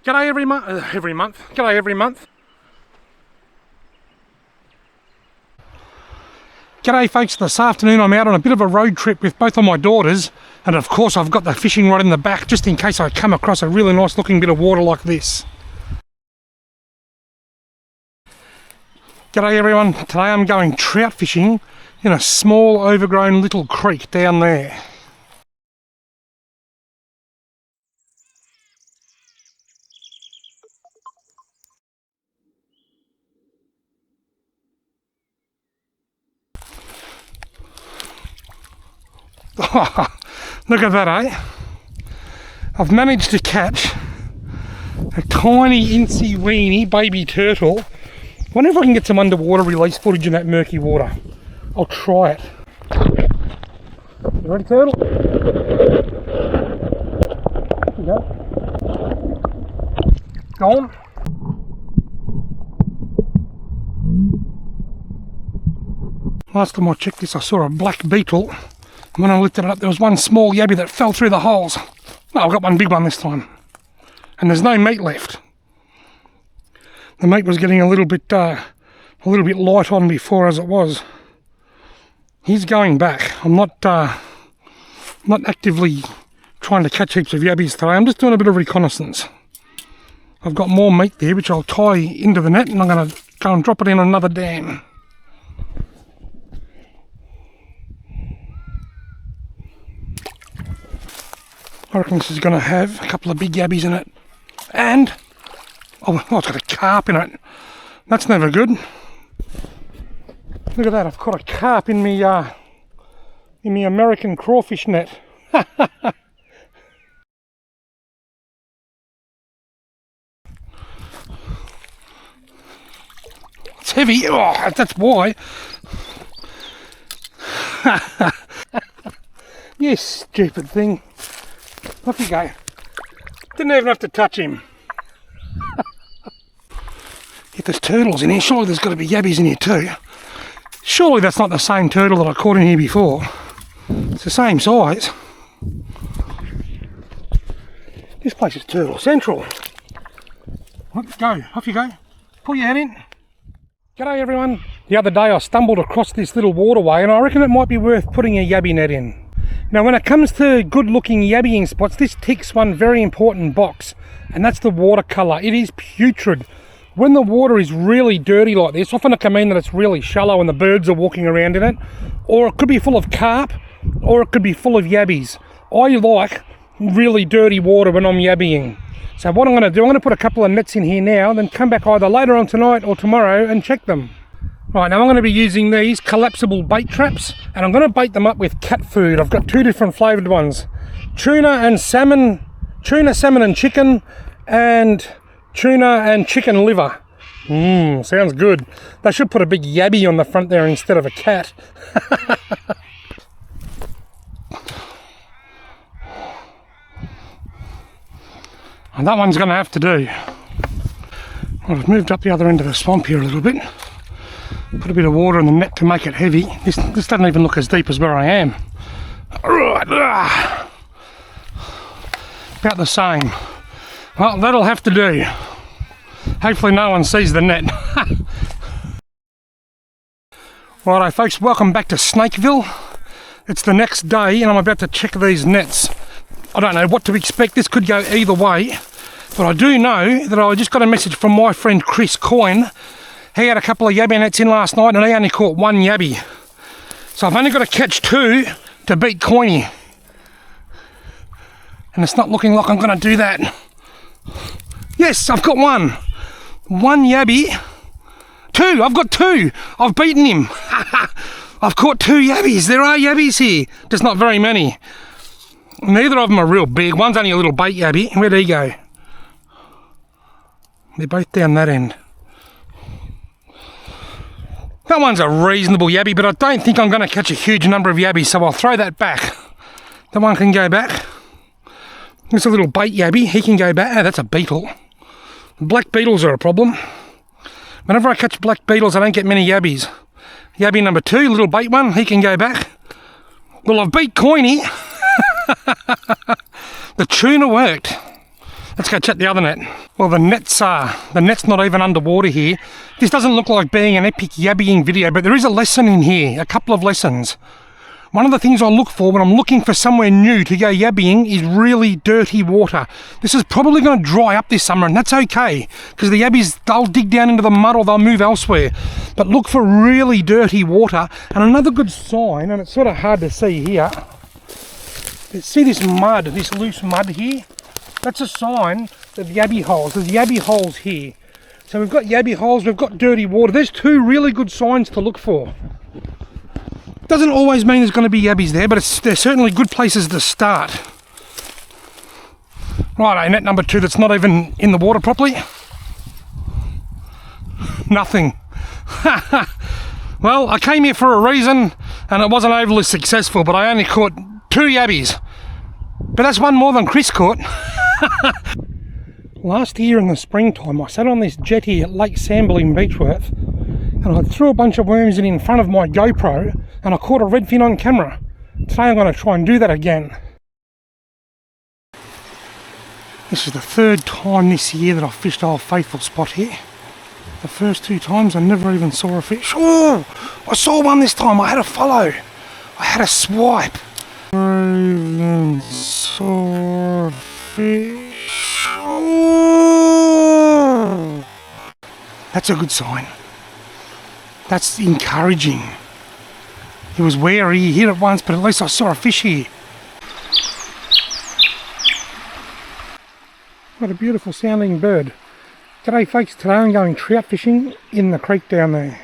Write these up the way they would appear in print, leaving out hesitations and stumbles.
G'day every month. G'day every month. G'day folks, this afternoon I'm out on a bit of a road trip with both of my daughters, and of course I've got the fishing rod in the back just in case I come across a really nice looking bit of water like this. G'day everyone, today I'm going trout fishing in a small overgrown little creek down there. Look at that, eh? I've managed to catch a tiny incy weeny baby turtle. Wonder if I can get some underwater release footage in that murky water. I'll try it. You ready, turtle? There you go. Go on. Last time I checked this I saw a black beetle. When I lifted it up, there was one small yabby that fell through the holes. No, I've got one big one this time. And there's no meat left. The meat was getting a little bit light on before as it was. He's going back. I'm not actively trying to catch heaps of yabbies today. I'm just doing a bit of reconnaissance. I've got more meat there, which I'll tie into the net, and I'm going to go and drop it in another dam. I reckon this is going to have a couple of big yabbies in it. And, oh, it's got a carp in it. That's never good. Look at that, I've caught a carp in me American crawfish net. It's heavy, oh, that's why. You stupid thing. Off you go. Didn't even have to touch him. If there's turtles in here, surely there's got to be yabbies in here too. Surely that's not the same turtle that I caught in here before. It's the same size. This place is turtle central. Let's go. Off you go. Pull your head in. G'day everyone. The other day I stumbled across this little waterway and I reckon it might be worth putting a yabby net in. Now when it comes to good looking yabbying spots, this ticks one very important box, and that's the water colour. It is putrid. When the water is really dirty like this, often it can mean that it's really shallow and the birds are walking around in it, or it could be full of carp, or it could be full of yabbies. I like really dirty water when I'm yabbying. So what I'm going to do, I'm going to put a couple of nets in here now, then come back either later on tonight or tomorrow and check them. Right, now I'm going to be using these collapsible bait traps, and I'm going to bait them up with cat food. I've got two different flavoured ones. Tuna, salmon and chicken, and tuna and chicken liver. Sounds good. They should put a big yabby on the front there instead of a cat. And that one's going to have to do. Well, I've moved up the other end of the swamp here a little bit. Put a bit of water in the net to make it heavy. This doesn't even look as deep as where I am. About the same. Well, that'll have to do. Hopefully no one sees the net. Righto folks, welcome back to Snakeville. It's the next day and I'm about to check these nets. I don't know what to expect. This could go either way. But I do know that I just got a message from my friend Chris Coyne. He had a couple of yabby nets in last night and he only caught one yabby. So I've only got to catch two to beat Coyne. And it's not looking like I'm going to do that. Yes, I've got one. One yabby. Two, I've got two. I've beaten him. I've caught two yabbies. There are yabbies here. Just not very many. Neither of them are real big. One's only a little bait yabby. Where'd he go? They're both down that end. That one's a reasonable yabby, but I don't think I'm going to catch a huge number of yabbies, so I'll throw that back. That one can go back. There's a little bait yabby. He can go back. Oh, that's a beetle. Black beetles are a problem. Whenever I catch black beetles, I don't get many yabbies. Yabby number two, little bait one. He can go back. Well, I've beat Coyne. The tuna worked. Let's go check the other net. Well, the net's not even underwater here. This doesn't look like being an epic yabbying video, but there is a lesson in here, a couple of lessons. One of the things I look for when I'm looking for somewhere new to go yabbying is really dirty water. This is probably going to dry up this summer, and that's okay, because the yabbies, they'll dig down into the mud or they'll move elsewhere. But look for really dirty water. And another good sign, and it's sort of hard to see here, see this mud, this loose mud here? That's a sign of yabby holes. There's yabby holes here. So we've got yabby holes, we've got dirty water. There's two really good signs to look for. Doesn't always mean there's going to be yabbies there, but they're certainly good places to start. Right, net number 2 that's not even in the water properly. Nothing. Well, I came here for a reason, and it wasn't overly successful, but I only caught 2 yabbies. But that's one more than Chris caught. Last year in the springtime, I sat on this jetty at Lake Samble in Beechworth, and I threw a bunch of worms in front of my GoPro, and I caught a redfin on camera. Today I'm going to try and do that again. This is the 3rd time this year that I've fished Old Faithful spot here. The first 2 times I never even saw a fish. Oh, I saw one this time. I had a follow. I had a swipe. I saw a fish. Oh. That's a good sign. That's encouraging. He was wary, he hit it once, but at least I saw a fish here. What a beautiful sounding bird. G'day folks, today I'm going trout fishing in the creek down there.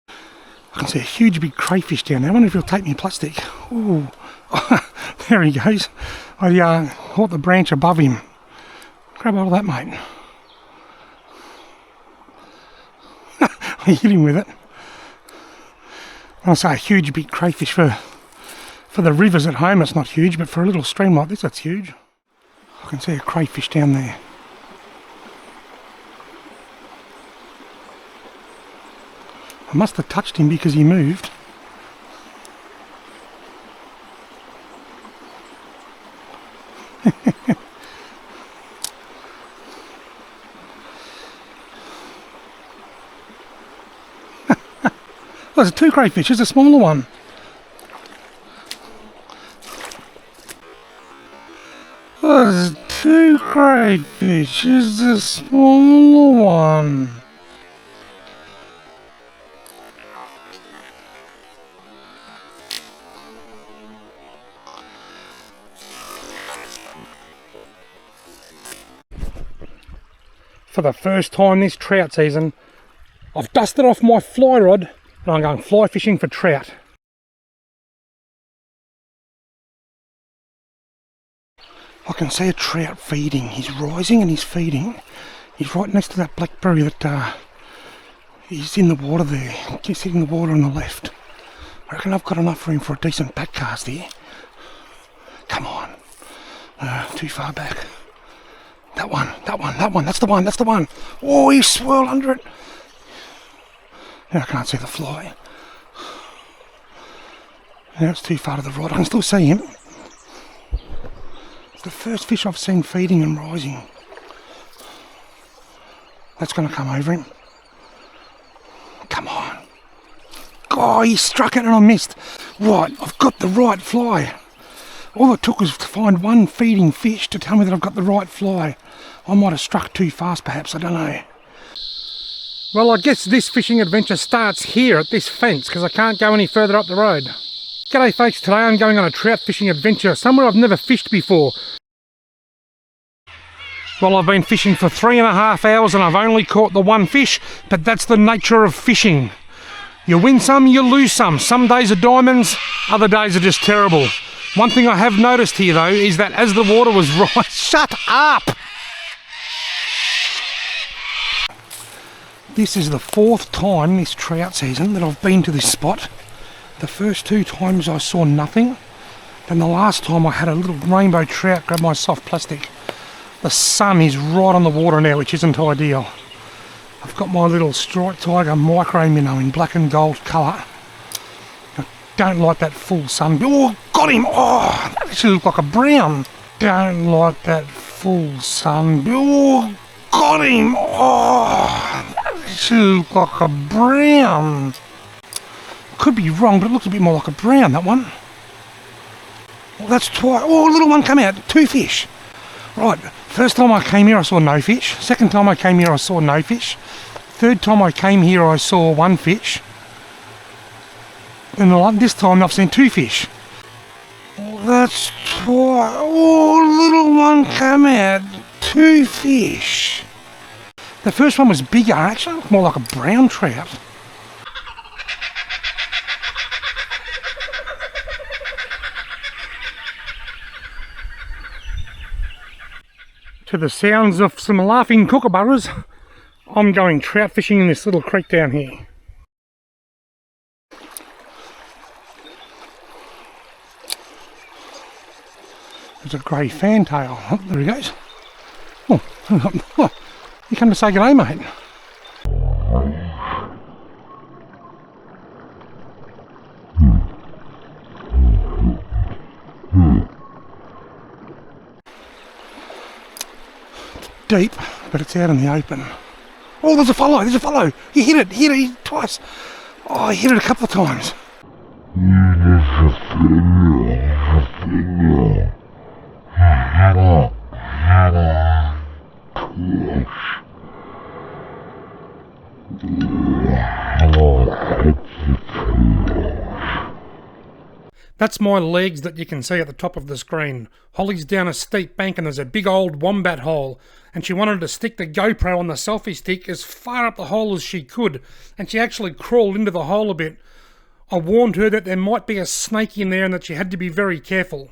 I can see a huge big crayfish down there. I wonder if he'll take me plastic. Ooh. There he goes. I caught the branch above him. Grab hold of that, mate. I hit him with it. I'll say a huge big crayfish for the rivers at home. It's not huge, but for a little stream like this, that's huge. I can see a crayfish down there. I must have touched him because he moved. There's 2 crayfish, there's a smaller one. There's 2 crayfish, there's a smaller one. For the first time this trout season, I've dusted off my fly rod and I'm going fly fishing for trout. I can see a trout feeding. He's rising and he's feeding. He's right next to that blackberry that he's in the water there. He's sitting in the water on the left. I reckon I've got enough for him for a decent back cast here. Come on. Too far back. That one, that's the one. Oh, he swirled under it. Now I can't see the fly. Now it's too far to the right. I can still see him. It's the first fish I've seen feeding and rising. That's going to come over him. Come on. Oh, he struck it and I missed. Right, I've got the right fly. All it took was to find one feeding fish to tell me that I've got the right fly. I might have struck too fast perhaps, I don't know. Well, I guess this fishing adventure starts here at this fence because I can't go any further up the road. G'day folks, today I'm going on a trout fishing adventure somewhere I've never fished before. Well, I've been fishing for 3.5 hours and I've only caught the one fish, but that's the nature of fishing. You win some, you lose some. Some days are diamonds, other days are just terrible. One thing I have noticed here though is that as the water was rising, shut up! This is the 4th time this trout season that I've been to this spot. The first 2 times I saw nothing, and the last time I had a little rainbow trout grab my soft plastic. The sun is right on the water now, which isn't ideal. I've got my little striped tiger micro minnow in black and gold colour. I don't like that full sun. Oh, got him! Oh, that actually looked like a brown. don't like that full sun. Oh, got him! Oh, that looks like a brown. Could be wrong, but it looks a bit more like a brown, that one. Well, that's twice. Oh, a little one come out. 2 fish. Right, first time I came here I saw no fish. Second time I came here I saw no fish. Third time I came here I saw 1 fish. And this time I've seen 2 fish. Oh, that's twice. Oh, little one come out. 2 fish. The first one was bigger, actually. It looked more like a brown trout. To the sounds of some laughing kookaburras, I'm going trout fishing in this little creek down here. There's a grey fantail. Oh, there he goes. Oh, oh, you come to say good day, mate. Deep, but it's out in the open. Oh, there's a follow, there's a follow. He hit it twice. Oh, he hit it a couple of times. That's my legs that you can see at the top of the screen. Holly's down a steep bank and there's a big old wombat hole, and she wanted to stick the GoPro on the selfie stick as far up the hole as she could, and she actually crawled into the hole a bit. I warned her that there might be a snake in there and that she had to be very careful.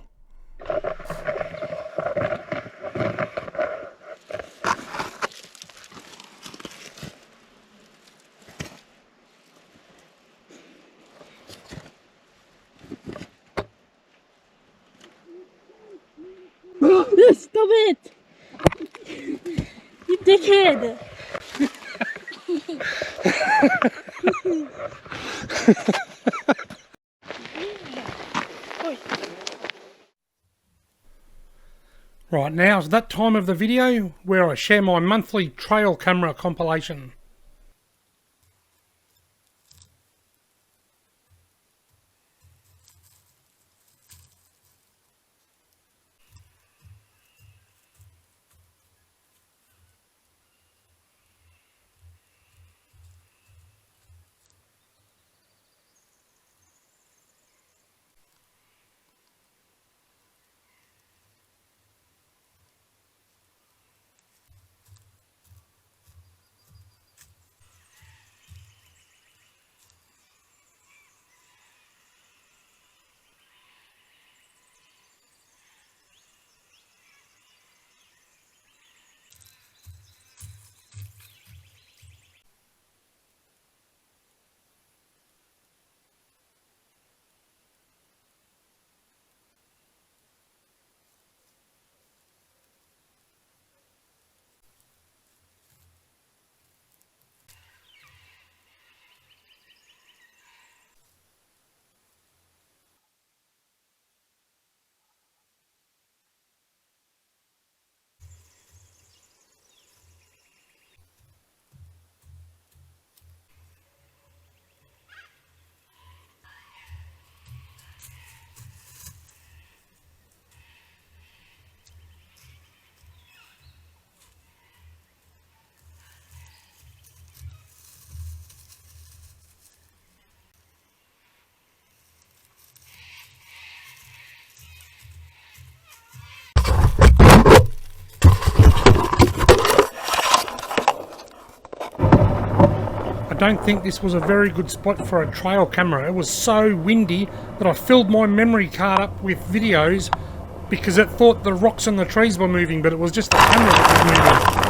Stop it! You dickhead! Right, now is that time of the video where I share my monthly trail camera compilation. I don't think this was a very good spot for a trail camera. It was so windy that I filled my memory card up with videos because it thought the rocks and the trees were moving, but it was just the camera that was moving.